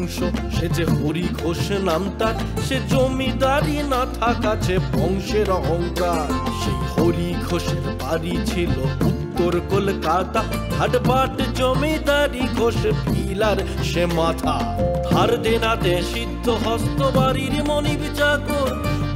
বংশ, সে যে হরি ঘোষ নাম তার, সে জমিদারি না থাকাছে বংশের অহংকার। সেই হরি ঘোষের বাড়ি ছিল উত্তর কলকাতা, হাটবাট জমিদারি ঘোষ পিলার সে মাথা। ধার দেনাতে সিদ্ধ হস্ত বাড়ির মনিব চাকর,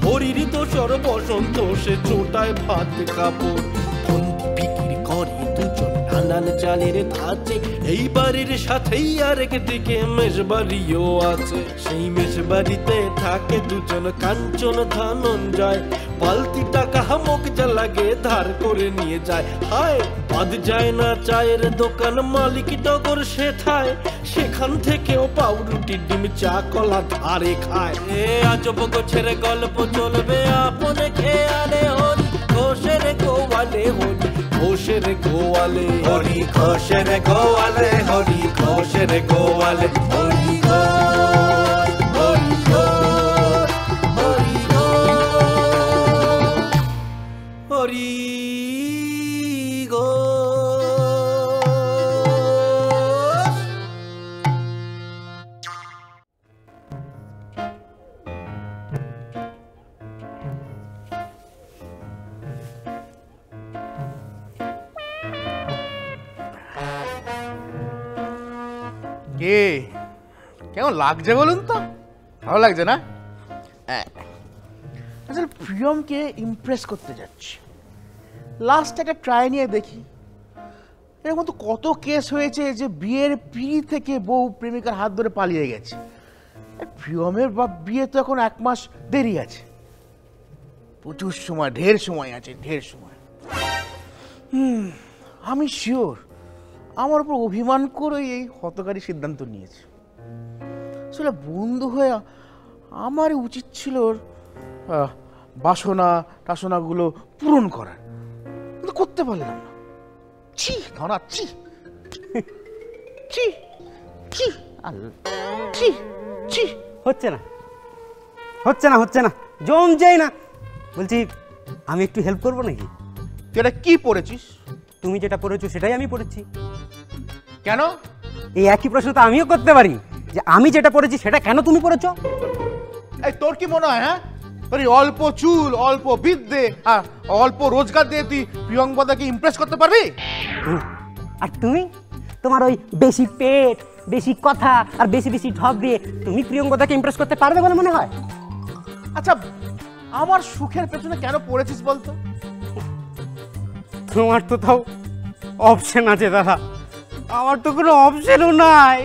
হরির দোসর বসন্ত সে চোটায় ভাত কাপড়। ফন্দি বিক্রি করে দুজন নানান চালের ধাঁচে, এই বাড়ির সাথেই আরেক দিকে মেষবাড়িও আছে। সেই মেষবাড়িতে থাকে দুজন কাঞ্চন ধনঞ্জয়, বালতি টাকা মুখ যা লাগে ধার করে নিয়ে যায়। হায় বাদ যায় না চায়ের দোকান, মালিক টগর সে থায়, সেখান থেকেও পাউরুটি ডিম চা কলা ধারে খায়। এ আজব গোছের গল্প চলবে আপনে খেয়ালে, হরি ঘোষের গোয়ালে, হরি ঘোষের গোয়ালে, হরি ঘোষের গোয়ালে, হরি ঘোষের গোয়ালে, হরি ঘোষ, হরি ঘোষ, হরি ঘোষ, হরি ঘোষ। কে কেমন লাগছে বলুন তো? ভালো লাগছে না? আসলে প্রিয়মকে ইমপ্রেস করতে যাচ্ছি। লাস্ট একটা ট্রাই নিয়ে দেখি। এরকম তো কত কেস হয়েছে যে বিয়ের পিড়ি থেকে বউ প্রেমিকার হাত ধরে পালিয়ে গেছে। প্রিয়মের বিয়ে তো এখন 1 মাস দেরি আছে, প্রচুর সময়, ঢের সময় আছে, ঢের সময়। আমি শিওর আমার উপর অভিমান করে এই হতকারী সিদ্ধান্ত নিয়েছে। আসলে বন্ধু হয়ে আমার উচিত ছিল বাসনা টাসনাগুলো পূরণ করার, কিন্তু করতে পারলাম না। ছি ধরা, ছি ছি ছি ছি ছি। হচ্ছে না, হচ্ছে না, হচ্ছে না, জমছেই না। বলছি আমি একটু হেল্প করবো নাকি? তুই এটা কি পড়েছিস? তুমি যেটা পড়েছো সেটাই আমি পড়েছি। কেন? এই একই প্রশ্ন তো আমিও করতে পারি, যে আমি যেটা পড়েছি সেটা কেন তুমি পড়েছো? এই তোর কি মনে হয়, হ্যাঁ, তোর অল্প চুল, অল্প বিদ্যে আর অল্প রোজগার দিয়ে তুই প্রিয়ঙ্বদাকে ইমপ্রেস করতে পারবি? আর তুমি তোমার ওই বেশি পেট, বেশি কথা আর বেশি বেশি ঢপ দিয়ে তুমি প্রিয়ঙ্বদাকে ইমপ্রেস করতে পারবে বলে মনে হয়? আচ্ছা, আমার সুখের পেছনে কেন পড়েছিস বলতো? তোমার তো তাও অপশন আছে দাদা, আমার তো কোনো অপশনও নাই।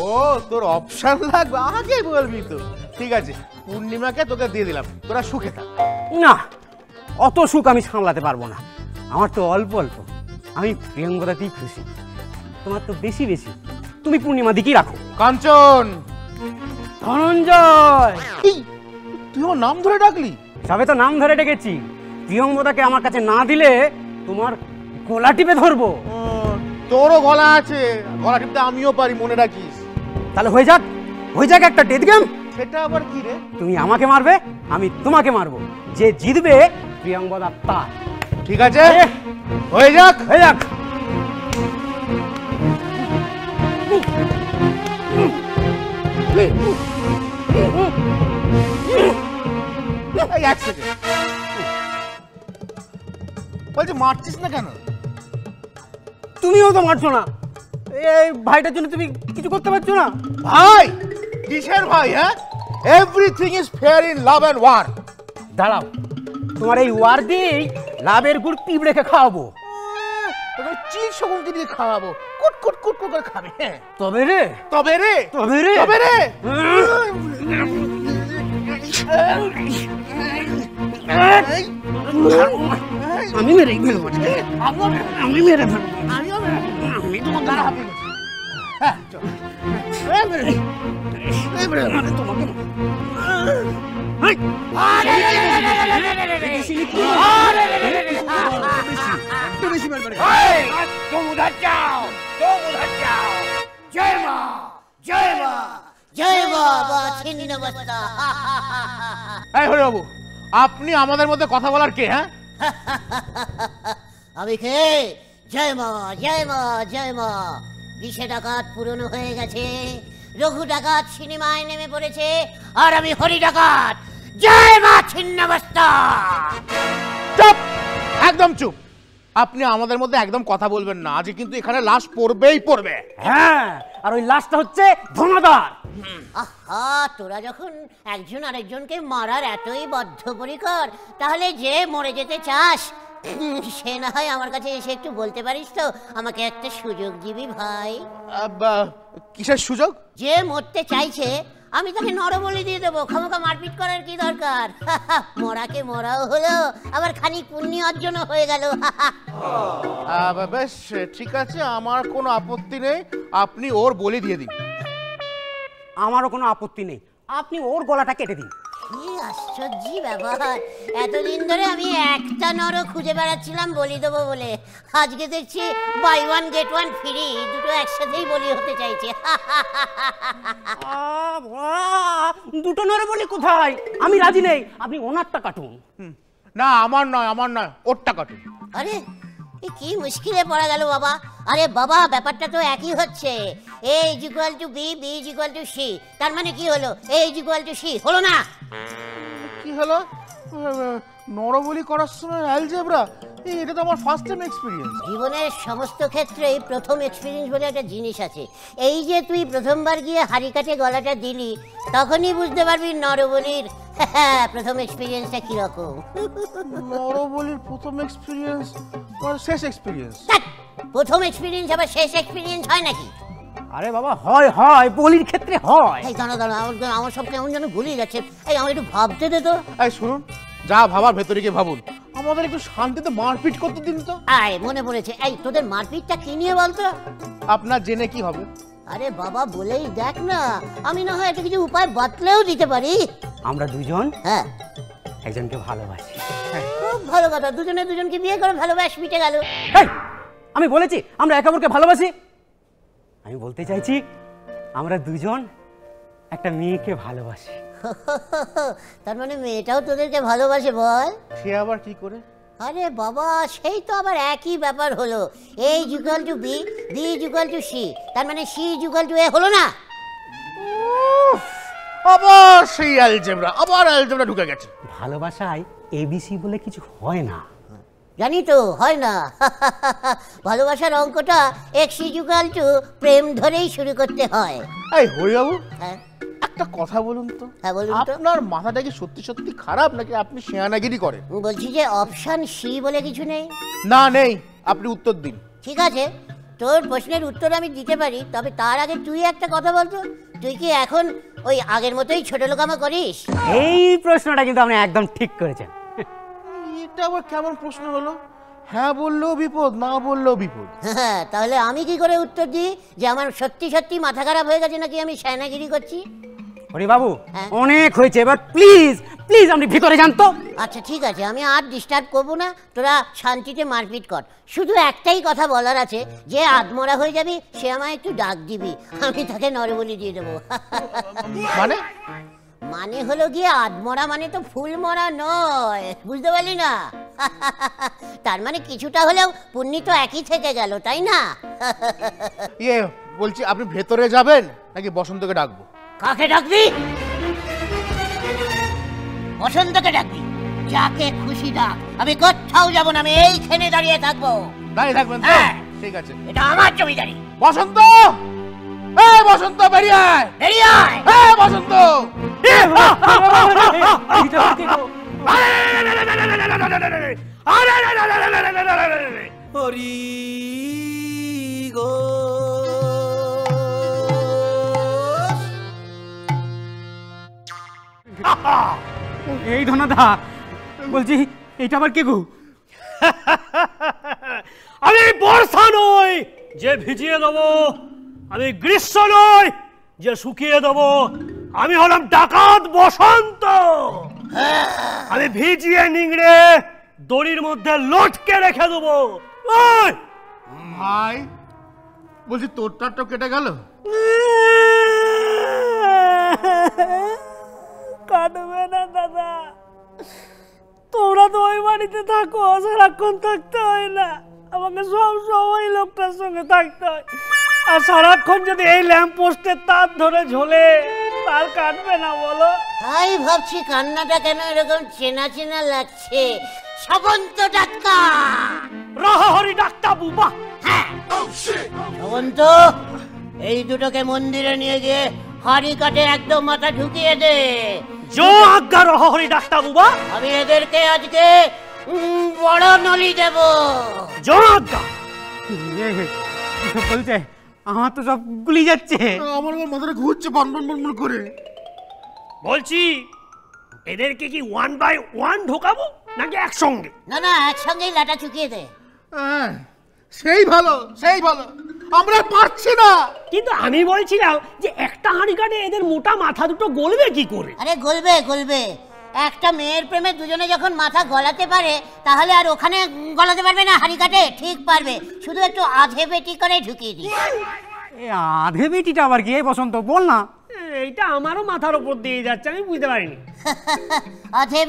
ও, তোর অপশন লাগবে, আগে বলবি তো। ঠিক আছে, পূর্ণিমাকে তোকে দিয়ে দিলাম, তোরা সুখে থাক। না, অত সুখ আমি সামলাতে পারবো না, আমার তো অল্প অল্প। আমি প্রিয়ঙ্গদাতেই খুশি, তোমার তো বেশি বেশি। তুমি পূর্ণিমা দিকেই রাখো। কাঞ্চন, ধনঞ্জয়, তুই আমার নাম ধরে ডাকলি? সবে তো নাম ধরে ডেকেছি। প্রিয়ঙ্গদাকে আমার কাছে না দিলে তোমার গলা টিপে ধরবো। তোরও গলা আছে, গলা টিপতে আমিও পারি, মনে রাখিস। তাহলে হয়ে যাক একটা ডেথ গেম। সেটা আবার কি রে? তুমি আমাকে মারবে, আমি তোমাকে মারবো, যে জিতবে প্রিয়ঙ্গদা তার। ঠিক আছে, হয়ে যাক। এক সেকেন্ড, বলছি মারছিস না কেন? তুমিও তো মারছো না, এই ভাইটার জন্য তুমি কিছু করতে পারছো না। ভাই? কিসের ভাই? হ্যাঁ, everything is fair in love and war. দাঁড়াও, তোমার এই ওয়ার দিয়েই লাভের গুড় পিঁপড়েকে খাওয়াবো। তোকে চিজ শকুনকে দিয়ে খাওয়াবো, কুট কুট কুট কুট করে খাবে। তবে রে, তবে রে, তবে রে, তবে রে। আমি মেরে ফেলবো, আমি মেরে ফেলবো, আমি তোমার গায়ে হাত দিবো। তোমাকে জয় মা, জয় মা, জয় বাবা ছিন্নমস্তা। এই হরি বাবু, আপনি আমাদের মধ্যে কথা বলার কে? হ্যাঁ, আমি কে? জয় মা, জয় মা, জয় মা। 20 ডাকাত পুরনো হয়ে গেছে, রঘু ডাকাত সিনেমায় নেমে পড়েছে আর আমি হরি ডাকাত। জয় মা ছিন্নমস্তা। চুপ, একদম চুপ। আপনি আমাদের মধ্যে একদম কথা বলবেন না, আজ কিন্তু এখানে লাশ পড়বেই পড়বে। হ্যাঁ, আর ওই লাশটা হচ্ছে ধনাদার। আহা, তোরা যখন একজন আরেকজনকে মারার এতই বদ্ধপরিকর, তাহলে যে মরে যেতে চাস সে না হয় আমার কাছে এসে একটু বলতে পারিস তো, আমাকে একটা সুযোগ দিবি ভাই। কিসের সুযোগ? যে মরতে চাইছে আমি তাকে নরবলি দিয়ে দেবো, খামোখা মারপিট করার কি দরকার? মরাকে মরাও হলো, আবার খানিক পুণ্য অর্জনও হয়ে গেল। বেশ ঠিক আছে, আমার কোনো আপত্তি নেই, আপনি ওর বলি দিয়ে দিন। আমারও কোনো আপত্তি নেই, আপনি ওর গলাটা কেটে দিন। কি আশ্চর্য ব্যাপার, এতদিন ধরে আমি একটা নরও খুঁজে বেড়াচ্ছিলাম বলি দেবো বলে, আজকে দেখছি buy one get one free, দুটো একসাথেই বলি হতে চাইছে। দুটো নরে বলি কোথায়? আমি রাজি নেই, আপনি ওনারটা কাটুন। না, আমার নয়, আমার নয়, ওরটা কাটুন। আরে এ কি মুশকিলে পড়া গেল বাবা। আরে বাবা, ব্যাপারটা তো একই হচ্ছে, A is equal to B, B is equal to C, তার মানে কি হলো? A is equal to C হলো না? কি হলো? নরবলি করার সময় অ্যালজেব্রা, এটা তো আমার ফার্স্ট টাইম এক্সপিরিয়েন্স। জীবনের সমস্ত ক্ষেত্রেই প্রথম এক্সপিরিয়েন্স বলে একটা জিনিস আছে। এই যে তুই প্রথমবার গিয়ে হাড়ি কাটে গলাটা দিলি, তখনই বুঝতে পারবি নরবলির প্রথম এক্সপিরিয়েন্সটা কিরকম। নরবলির প্রথম এক্সপিরিয়েন্স শেষ এক্সপিরিয়েন্স? প্রথম এক্সপিরিয়েন্স আবার শেষ এক্সপিরিয়েন্স হয় নাকি? আরে বাবা, হয় হয়, বলির ক্ষেত্রে হয়। এই দাঁড়া দাঁড়া, আমার সব কেমন যেন ভুলিয়ে যাচ্ছে। এই আমার একটু ভাবতে দে তো। এই শুনুন, যা ভাবার ভেতরে গিয়ে ভাবুন, আমাদের একটু শান্তিতে মারপিট করতে দিন তো। আয় মনে পড়েছে, এই তোদের মারপিটটা কি নিয়ে বলতো? আপনার জেনে কি হবে? আরে বাবা বলেই দেখ না, আমি না হয় একটা কিছু উপায় বাতলেও দিতে পারি। আমরা দুজন হ্যাঁ, একজনকে ভালোবাসি। খুব ভালো কথা, দুজনে দুজনকে বিয়ে করে ভালোবাস মিটে গেল। এই, আমি বলেছি আমরা একে অপরকে ভালোবাসি? আমি বলতে চাইছি আমরা দুজন একটা মেয়েকে ভালোবাসি। তার মানে মেয়েটাও তোদেরকে ভালোবাসে বল? সে আবার কি করে? আরে বাবা, সেই তো আবার একই ব্যাপার হলো। A is equal to B, B is equal to C, তার মানে C is equal to A হলো না? আবার সেই অ্যালজেব্রা, আবার অ্যালজেব্রা ঢুকে গেছে। ভালোবাসায় এবিসি বলে কিছু হয় না। জানি তো, হয় না। ভালোবাসার অঙ্কটা X is equal to প্রেম ধরেই শুরু করতে হয়। এই হরিবাবু, হ্যাঁ একটা কথা বলুন তো, হ্যাঁ বলুন তো। আপনার মাথাটা কি সত্যি সত্যি খারাপ নাকি আপনি শেয়ানাগিরি করেন? বলছি যে অপশন সি বলে কিছু নেই? না নেই, আপনি উত্তর দিন। ঠিক আছে, তোর প্রশ্নের উত্তর আমি দিতে পারি, তবে তার আগে তুই একটা কথা বলতো, তুই কি এখন ওই আগের মতোই ছোট লোকামা করিস? এই প্রশ্নটা কিন্তু আপনি একদম ঠিক করেছেন। এটা আবার কেমন প্রশ্ন হলো? হ্যাঁ বললেও বিপদ, না বললেও বিপদ। হ্যাঁ, তাহলে আমি কি করে উত্তর দিই যে আমার সত্যি সত্যি মাথা খারাপ হয়ে গেছে নাকি আমি শায়নাগিরি করছি? হরি বাবু, হ্যাঁ? অনেক হয়েছে, এবার প্লিজ প্লিজ আপনি ভিতরে যান তো। আচ্ছা ঠিক আছে, আমি আর ডিস্টার্ব করবো না, তোরা শান্তিতে মারপিট কর। শুধু একটাই কথা বলার আছে, যে আধমরা হয়ে যাবি সে আমায় একটু ডাক দিবি, আমি তাকে নরবলি দিয়ে দেবো। মানে? মানে হলো গিয়ে আধমরা মানে তো ফুল মরা নয়, বুঝতে পারলি না? তার মানে কিছুটা হলেও পুণ্যি তো একই থেকে গেল, তাই না? ইয়ে বলছি, আপনি ভেতরে যাবেন নাকি বসন্তকে ডাকবো? কাকে ডাকবি? বসন্তকে ডাকবি? যাকে খুশি ডাক, আমি কোথাও যাব না, আমি এইখানে দাঁড়িয়ে থাকবো। দাঁড়িয়ে থাকবেন তো? হ্যাঁ। ঠিক আছে। এটা আমার জমিদারি। বসন্ত, এই বসন্ত বেরিয়ে আয়, বেরিয়ে আয়। এই বসন্ত। হরি গো এই ধনাদা, বলছি এটা আবার কে গো? আমি বর্ষা নই যে ভিজিয়ে দেবো, আমি গ্রীষ্ম নই যে শুকিয়ে দেবো, আমি হলাম ডাকাত বসন্ত। আমি ভিজিয়ে নিংড়ে দড়ির মধ্যে লটকে রেখে দেবো। ওই! ভাই বলছি, তোরটা তো কেটে গেল। কাটবে না দাদা, তোমরা তো ওই বাড়িতে থাকো, সারাক্ষণ থাকতে হয় না, আমাকে সব সময় লোকটার সঙ্গে থাকতে হয়। আর সারাক্ষণ যদি এই ল্যাম্প পোস্টের তার ধরে ঝোলে, তার কাটবে না বলো? তাই ভাবছি কান্নাটা কেন এরকম চেনা চেনা লাগছে। শ্রাবন্ত ডাক্তার, রহহরি ডাক্তার বুবা। হ্যাঁ শ্রাবন্ত, এই দুটোকে মন্দিরে নিয়ে গিয়ে হাড়ি কাটে একদম মাথা ঢুকিয়ে দে। জো আজ্ঞা রহহরি ডাক্তার বুবা। আমি এদেরকে আজকে বড় নলি দেব। জো আজ্ঞা। এসব বলছে, আমার তো সব গুলি যাচ্ছে। আমার মাথাটা ঘুরছে বনবন বনবন করে। বলছি এদেরকে কি 1 by 1 ঢোকাবো নাকি একসঙ্গে? না না, একসঙ্গেই লাটা চুকিয়ে দে। হ্যাঁ, সেই ভালো, সেই ভালো। আমরা পারছি না। কিন্তু আমি বলছিলাম যে একটা হাঁড়ি কাটে এদের মোটা মাথা দুটো গলবে কি করে? আরে গলবে গলবে। একটা মেয়ের প্রেমে দুজনে যখন মাথা গলাতে পারে, তাহলে আর ওখানে গলাতে পারবে না হাড়ি কাটে? ঠিক পারবে, শুধু একটু আধে বেটি করে ঢুকিয়ে দিই। আধে বেটিটা আবার কি? বসন্ত বল না। এইটা আমারও মাথার উপর দিয়ে যাচ্ছে, আমি বুঝতে পারিনি। আধে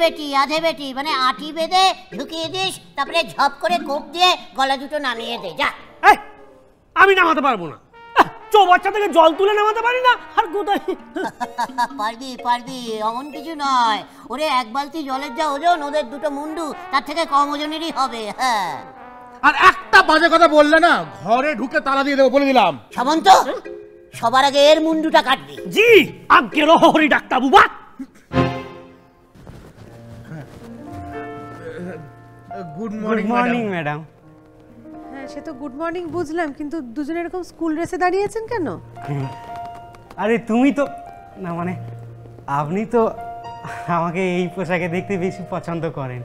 বেটি মানে আটি বেঁধে ঢুকিয়ে দিস, তারপরে ঝপ করে কোপ দিয়ে গলা দুটো নামিয়ে দে। যা। এই, আমি নামাতে পারবো না। চৌবাচ্চা থেকে জল তুলে নামাতে পারি না, আর কোথায়? পারবি, অমন কিছু নয়। ওরে এক বালতি জলের যা ওজন, ওদের দুটো মুন্ডু তার থেকে কম ওজনেরই হবে। হ্যাঁ, আর একটা বাজে কথা বললে না, ঘরে ঢুকে তালা দিয়ে দেবো, বলে দিলাম। সামন্ত, সবার আগে এর মুন্ডুটা কাটবি। জি আজ্ঞে রহহরি ডাক্তার বুবা। Good good morning madam. হ্যাঁ, সে তো গুড মর্নিং বুঝলাম, কিন্তু দুজনে এরকম স্কুল ড্রেসে দাঁড়িয়েছেন কেন? আরে তুমি তো না, মানে আপনি তো আমাকে এই পোশাকে দেখতে বেশি পছন্দ করেন।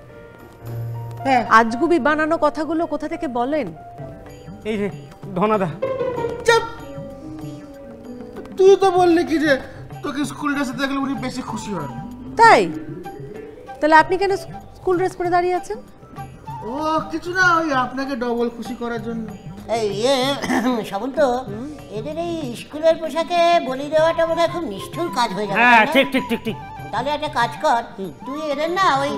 আজগুবি বানানো কথাগুলো কোথা থেকে বলেন? এই যে ধনাদা। চুপ! তুই তো বললি কি যে তোকে স্কুল ড্রেসে দেখলে উনি বেশি খুশি হন। তাই? তাহলে আপনি কেন স্কুল ড্রেস পরে দাঁড়িয়ে আছেন? ও কিছু না, ওই আপনাকে ডবল খুশি করার জন্য। এই সামন্ত, এদের এই স্কুলের পোশাকে বলি দেওয়াটা বোধহয় খুব নিষ্ঠুর কাজ হয়ে যাবে। হ্যাঁ, তাই না? ঠিক ঠিক ঠিক ঠিক। তাহলে একটা কাজ কর, তুই এদের না ওই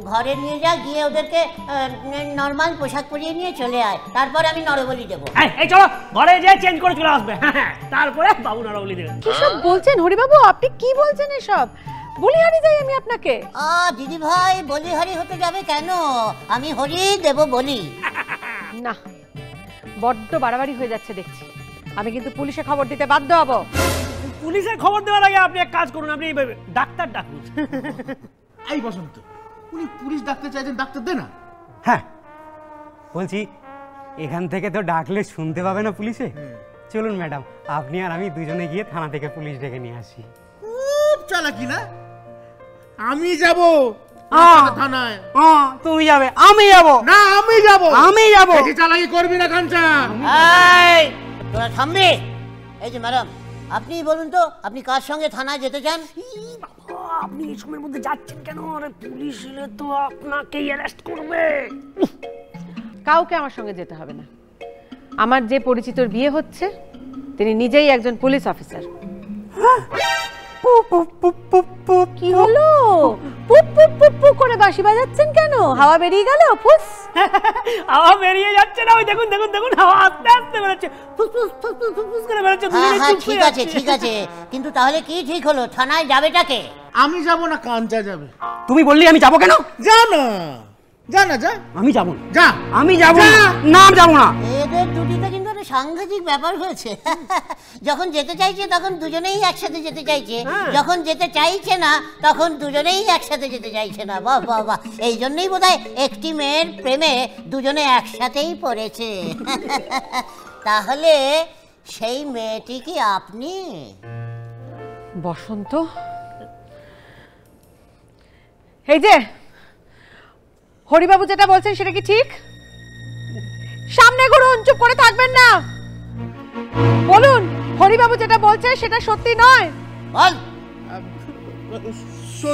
ঘরে নিয়ে যা, গিয়ে ওদেরকে নর্মাল পোশাক পরিয়ে নিয়ে চলে আয়, তারপর আমি নরবলি দেবো। এই চলো ঘরে যেয়ে চেঞ্জ করে চলে আসবে। হ্যাঁ, তারপরে বাবু নরবলি দেবে। কি সব বলছেন হরিবাবু? আপনি কি বলছেন এসব? বলিহারি যাই আমি আপনাকে? দিদি ভাই, বলিহারি হতে যাবে কেন? আমি হরি দেব বলি। না, বড্ড বাড়াবাড়ি হয়ে যাচ্ছে দেখছি। আমি কিন্তু পুলিশে খবর দিতে বাধ্য হব। পুলিশে খবর দেওয়ার আগে আপনি এক কাজ করুন, আপনি ডাক্তার ডাকুন। এই বসন্ত, উনি পুলিশ ডাকতে চাইছেন, ডাক্তার দে না। হ্যাঁ বলছি, এখান থেকে তো ডাকলে শুনতে পাবে না পুলিশে। চলুন ম্যাডাম, আপনি আর আমি দুজনে গিয়ে থানা থেকে পুলিশ ডেকে নিয়ে আসি। খুব চালাকি না? আমি যাব থানায়। তুমি যাবে? আমি যাব না, আমি যাব। আমি যাব। বেশি চালাকি করবি না কাঞ্চা। এই তোরা থামবি। এই যে ম্যাডাম, আপনি বলুন তো, আপনি কার সঙ্গে থানায় যেতে চান? আপনি এই সময়ের মধ্যে যাচ্ছেন কেন? আরে পুলিশ এলে তো আপনাকেই অ্যারেস্ট করবে। কাউকে আমার সঙ্গে যেতে হবে না। আমার যে পরিচিতর বিয়ে হচ্ছে, তিনি নিজেই একজন পুলিশ অফিসার। কি হলো? পুপ পুপ পুপ পুপ করে বাঁশি বাজাচ্ছেন কেন? হাওয়া বেরিয়ে গেল? ফুস। হাওয়া বেরিয়ে যাচ্ছে না, ওই দেখুন দেখুন দেখুন, হাওয়া আস্তে আস্তে বেরোচ্ছে, ফুস ফুস ফুস ফুস ফুস ফুস করে বেরোচ্ছে। হ্যাঁ, ঠিক আছে, কিন্তু তাহলে কি ঠিক হলো? থানায় যাবেটাকে? আমি যাব না, কাঞ্চা যাবে। তুমি বললি আমি যাব কেন? যা না, যা না, যা। আমি যাব না। যা। আমি যাব না। না, আমি যাব না। এদের দুটিতে কিন্তু একটা সাংঘাতিক ব্যাপার হয়েছে। যখন যেতে চাইছে তখন দুজনেই একসাথে যেতে চাইছে, যখন যেতে চাইছে না তখন দুজনেই একসাথে যেতে চাইছে না। বাহ বাহ বাহ, এই জন্যই বোধহয় একটি মেয়ের প্রেমে দুজনে একসাথেই পড়েছে। তাহলে সেই মেয়েটি কি আপনি? বসন্ত, এই যে হরিবাবু যেটা বলছেন সেটা কি ঠিক? সামনে ঘুরুন, চুপ করে থাকবেন না। বলুন, হরিবাবু যেটা বলছে সেটা সত্যি নয়? বল।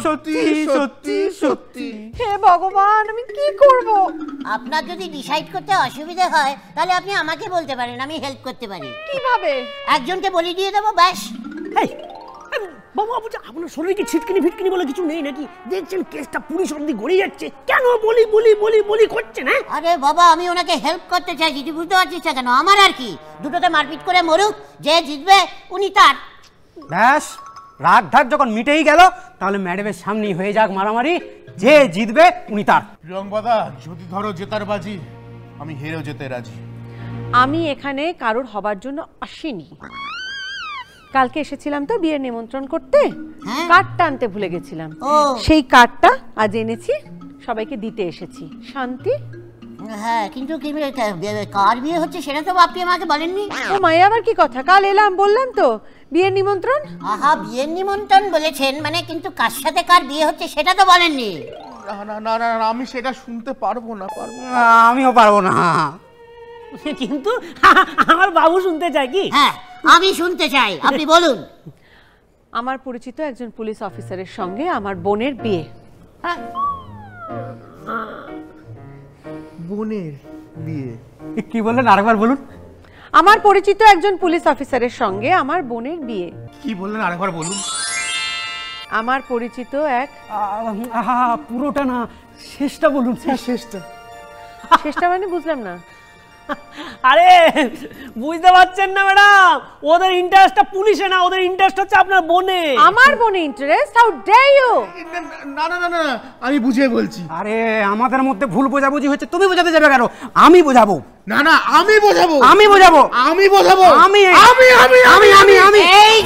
সত্যি সত্যি সত্যি। হে ভগবান, আমি কি করব? আপনার যদি ডিসাইড করতে অসুবিধা হয় তাহলে আপনি আমাকে বলতে পারেন, আমি হেল্প করতে পারি। কিভাবে? একজনকে বলি দিয়ে দেবো, ব্যাস। এই, বাবু আপনি আপনার শরীরে কি ছিটকিনি ফিটকিনি বলে কিছু নেই নাকি? দেখছেন কেসটা পুলিশ অব্দি গড়িয়ে যাচ্ছে, কেন বলি বলি বলি বলি করছেন? হ্যাঁ আরে বাবা, আমি ওনাকে হেল্প করতে চাইছি, তুই বুঝতে পারছিস না কেন? আমার আর কি, দুটোতে মারপিট করে মরুক, যে জিতবে উনি তার। ব্যাস, রাগ ঢাক যখন মিটেই গেল, তাহলে ম্যাডামের সামনেই হয়ে যাক মারামারি, যে জিতবে উনি তার। প্রিয়ঙ্গদা, যদি ধরো জেতার বাজি, আমি হেরেও যেতে রাজি। আমি এখানে কারোর হবার জন্য আসিনি। কালকে এসেছিলাম তো বিয়ের নিমন্ত্রণ করতে, কার্ডটা আনতে ভুলে গেছিলাম। সেই কার্ডটা আজ এনেছি, সবাইকে দিতে এসেছি। শান্তি? হ্যাঁ, কিন্তু কার বিয়ে হচ্ছে সেটা তো আপনি আমাকে বলেননি। ও মায়া, আবার কি কথা? কাল এলাম, বললাম তো বিয়ের নিমন্ত্রণ। আহা, বিয়ের নিমন্ত্রণ বলেছেন মানে, কিন্তু কার সাথে কার বিয়ে হচ্ছে সেটা তো বলেননি। না না না না, আমি সেটা শুনতে পারবো না। আমিও পারবো না। কিন্তু আমার বাবু শুনতে চায় কি? হ্যাঁ, আমি শুনতে চাই, আপনি বলুন। আমার পরিচিত একজন পুলিশ অফিসারের সঙ্গে আমার বোনের বিয়ে। বোনের বিয়ে? কি বললেন, আরেকবার বলুন। আমার পরিচিত একজন পুলিশ অফিসারের সঙ্গে আমার বোনের বিয়ে। কি বললেন, আরেকবার বলুন। আমার পরিচিত এক, পুরোটা না, শেষটা বলুন। শেষটা মানে বুঝলাম না। আরে বুঝতে পারছেন না ম্যাডাম, ওদের ইন্টারেস্টটা পুলিশে না, ওদের ইন্টারেস্ট হচ্ছে আপনার বোনে। আমার বোনে ইন্টারেস্ট? How dare you! না না না না, আমি বুঝিয়ে বলছি। আরে আমাদের মধ্যে ভুল বোঝাবুঝি হচ্ছে, তুমি বোঝাতে যাবে কেন? আমি বোঝাবো। না না, আমি বোঝাবো। আমি বোঝাবো। আমি বোঝাবো। আমি আমি আমি আমি আমি আমি এই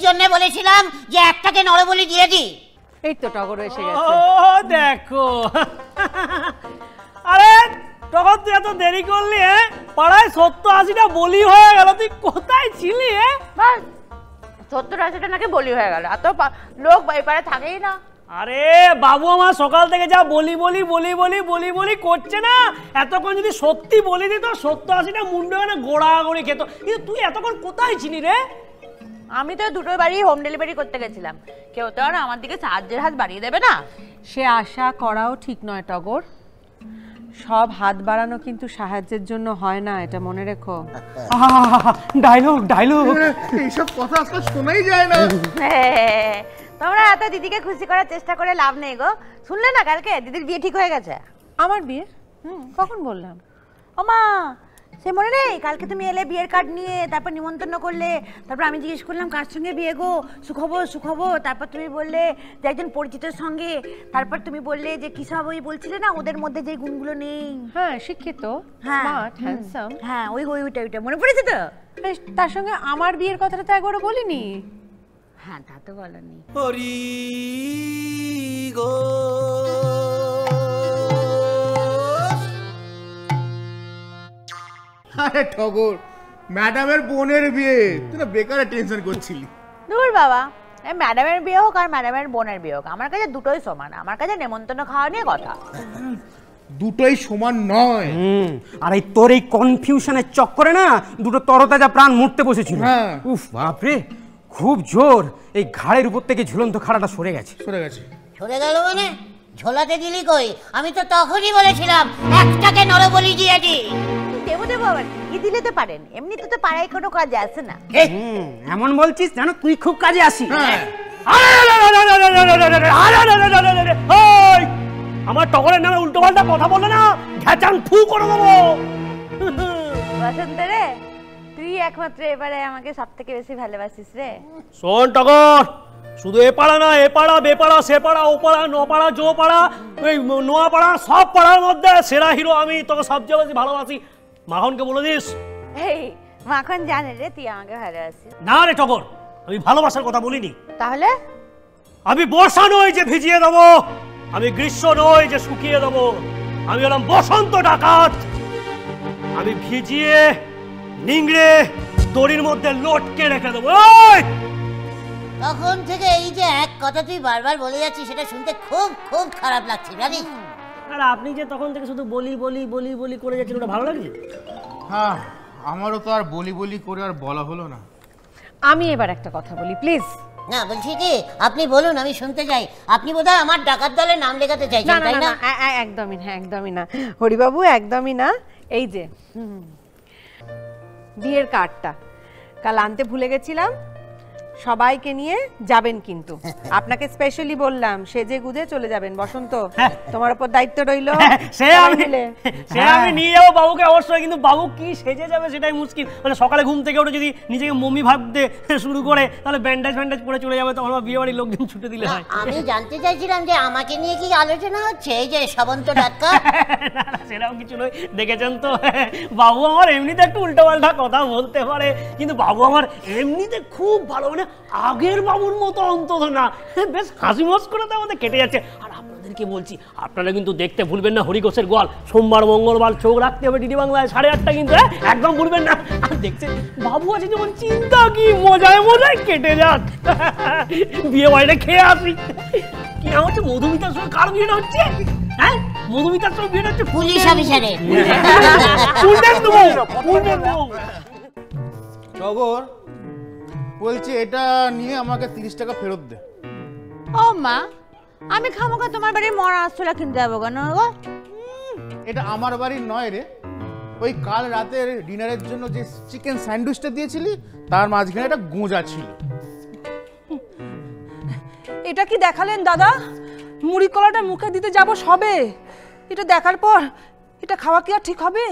জন্য বলেছিলাম যে একটাকে নরবলি দিয়ে দি। এই তো টগর এসে গেছে। ও দেখো, আরে তখন তুই এত দেরি করলি? পাড়ায় 70-80টা বলি হয়ে গেল, তুই কোথায় ছিলি? 70-80টা নাকি বলি হয়ে গেল, এত লোক এপারে থাকেই না। আরে বাবু আমার সকাল থেকে যা বলি বলি বলি বলি বলি বলি করছে না, এতক্ষণ যদি সত্যি বলি দিত 70-80টা মুন্ডে গোড়াগড়ি খেত। কিন্তু তুই এতক্ষণ কোথায় ছিলি রে? আমি তো দুটোই বাড়ি হোম ডেলিভারি করতে গেছিলাম, কেউ তো আর আমার দিকে সাহায্যের হাত বাড়িয়ে দেবে না। সে আশা করাও ঠিক নয় টগর, সব হাত বাড়ানো কিন্তু সাহায্যের জন্য হয় না, এটা মনে রেখো। ডায়লগ ডায়লগ, এইসব কথা আজকাল শোনাই যায় না। তোমরা এত দিদিকে খুশি করার চেষ্টা করে লাভ নেই গো। শুনলে না কালকে দিদির বিয়ে ঠিক হয়ে গেছে? আমার বিয়ে? কখন বললাম? ওমা, সে মনে নেই? কালকে তুমি এলে বিয়ের কার্ড নিয়ে, তারপর নিমন্ত্রণ করলে, তারপর আমি জিজ্ঞেস করলাম কার সঙ্গে বিয়ে গো, সুখবর সুখবর, তারপর তুমি বললে যে একজন পরিচিতের সঙ্গে, তারপর তুমি বললে যে কি সব ওই বলছিলে না ওদের মধ্যে যে গুণগুলো নেই। হ্যাঁ, শিক্ষিত, স্মার্ট, হ্যান্ডসাম। হ্যাঁ, ওইটা মনে পড়েছে তো? তার সঙ্গে আমার বিয়ের কথাটা তো একবারও বলিনি। হ্যাঁ, তা তো বলনি। হরি গো আরে টগর, ম্যাডামের বোনের বিয়ে, তুই না বেকার টেনশন করছিলি। দূর বাবা, ম্যাডামের বিয়ে হোক আর ম্যাডামের বোনের বিয়ে হোক, আমার কাছে দুটোই সমান। আমার কাছে নেমন্তন্ন খাওয়া নিয়ে কথা। দুটোই সমান নয়। আর এই তোর এই কনফিউশনের চক্করে না দুটো তরতাজা প্রাণ মরতে বসেছিল। উফ বাপরে, খুব জোর। এই ঘাড়ের উপর থেকে ঝুলন্ত খাড়াটা সরে গেছে। সরে গেল মানে? ঝোলাতে দিলি কই? আমি তো তখনই বলেছিলাম একটাকে নরবলি দিয়ে দি। দেবো আবার কি দিলে তো পারেন, এমনিতে তো পাড়ায় কোনো কাজ আসে না। এমন বলছিস জানো তুই খুব কাজে আসিস। আমার টগরের নামে উল্টো পাল্টা কথা বললে না ঘ্যাচান ফু করে দেবো। বসন্ত রে, তুই একমাত্র এবারে আমাকে সব থেকে বেশি ভালোবাসিস রে। শোন টগর, শুধু এ পাড়া না, এ পাড়া বে পাড়া সে পাড়া ও পাড়া ন পাড়া জো পাড়া ওই নোয়া পাড়া সব পাড়ার মধ্যে সেরা হিরো আমি, তোকে সবচেয়ে বেশি ভালোবাসি। মাখনকে বলে দিস। এই মাখন জানে রে তুই আমাকে ভালোবাসিস। না রে টগর, আমি ভালোবাসার কথা বলিনি। তাহলে? আমি বর্ষা নই যে ভিজিয়ে দেবো, আমি গ্রীষ্ম নই যে শুকিয়ে দেবো, আমি হলাম বসন্ত ডাকাত। আমি ভিজিয়ে নিংড়ে দড়ির মধ্যে লটকে রেখে দেবো। তখন থেকে এই যে এক কথা তুই বারবার বলে যাচ্ছিস, সেটা শুনতে খুব খুব খারাপ লাগছে জানিস। আর আপনি যে তখন থেকে শুধু বলি বলি বলি বলি করে যাচ্ছেন, ওটা ভালো লাগছে? হ্যাঁ, আমারও তো আর বলি বলি করে আর বলা হলো না। আমি এবার একটা কথা বলি প্লিজ। না, বলছি কি আপনি বলুন, আমি শুনতে চাই। আপনি বোধহয় আমার ডাকাত দলের নাম লেখাতে চাইছেন, তাই না? একদমই না, একদমই না হরিবাবু, একদমই না। এই যে বিয়ের কার্ডটা কাল আনতে ভুলে গেছিলাম, সবাইকে নিয়ে যাবেন কিন্তু আপনাকে স্পেশালি বললাম সেজে গুজে চলে যাবেন। বসন্ত তোমার উপর দায়িত্ব রইল। সে আমি নিয়ে যাবো বাবুকে অবশ্যই, কিন্তু বাবু কি সেজে যাবে সেটাই মুশকিল। মানে সকালে ঘুম থেকে উঠে যদি নিজেকে মমি ভাবতে শুরু করে তাহলে ব্যান্ডেজ পরে চলে যাবে, তখন বিয়ে বাড়ির লোকজন ছুটে দিলে হয়। আমি জানতে চাইছিলাম যে আমাকে নিয়ে কি আলোচনা হচ্ছে এই যে শ্রবন্ত ডাক্তার? সেরকম কিছু নয়, দেখেছেন তো বাবু আমার এমনিতে একটু উল্টোপাল্টা কথা বলতে পারে, কিন্তু বাবু আমার এমনিতে খুব ভালো, মানে আগের বাবুর মতো অন্তত না, বেশ হাসি মস্করা আমাদের কেটে যাচ্ছে। আর আপনাদেরকে বলছি, আপনারা কিন্তু দেখতে ভুলবেন না হরি ঘোষের গোয়াল। সোমবার মঙ্গলবার চোখ রাখতে হবে ডিডি বাংলায় 8:30 কিন্তু, একদম ভুলবেন না। আর দেখছেন বাবু আছে যেমন, চিন্তা কি মজায় মজায় কেটে যাক। বিয়ে বাড়িটা খেয়ে আসি। কি নাম হচ্ছে? মধুমিতার সঙ্গে কার বিয়েটা হচ্ছে? হ্যাঁ, মধুমিতার সঙ্গে বিয়েটা হচ্ছে পুলিশ অফিসারে। টগর বলছি এটা নিয়ে আমাকে 30 টাকা ফেরত দে। ও মা, আমি খামোকা তোমার বাড়ির মরা আসলা কিনতে যাবো কেন গো? এটা আমার বাড়ির নয় রে, ওই কাল রাতের ডিনারের জন্য যে চিকেন স্যান্ডউইচটা দিয়েছিলি তার মাঝখানে একটা গোঁজা ছিল। এটা কি দেখালেন দাদা? মুড়ি কলাটা মুখে দিতে যাব সবে, এটা দেখার পর এটা খাওয়া কি আর ঠিক হবে?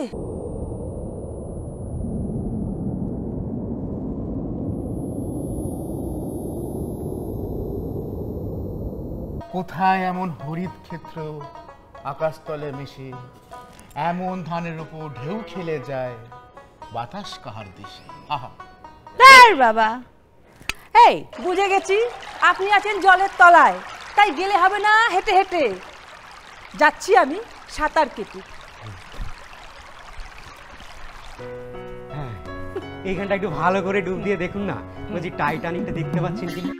কোথায় এমন হরিত ক্ষেত্র আকাশতলে মিশে, এমন ধানের উপর ঢেউ খেলে যায় বাতাস কাহার দেশে। আহা বাবা, এই বুঝে গেছি আপনি আছেন জলের তলায়, তাই গেলে হবে না হেঁটে হেঁটে। যাচ্ছি আমি সাঁতার কেটে। এইখানটা একটু ভালো করে ডুব দিয়ে দেখুন না, বলছি টাইটানিকটা দেখতে পাচ্ছেন কিনা।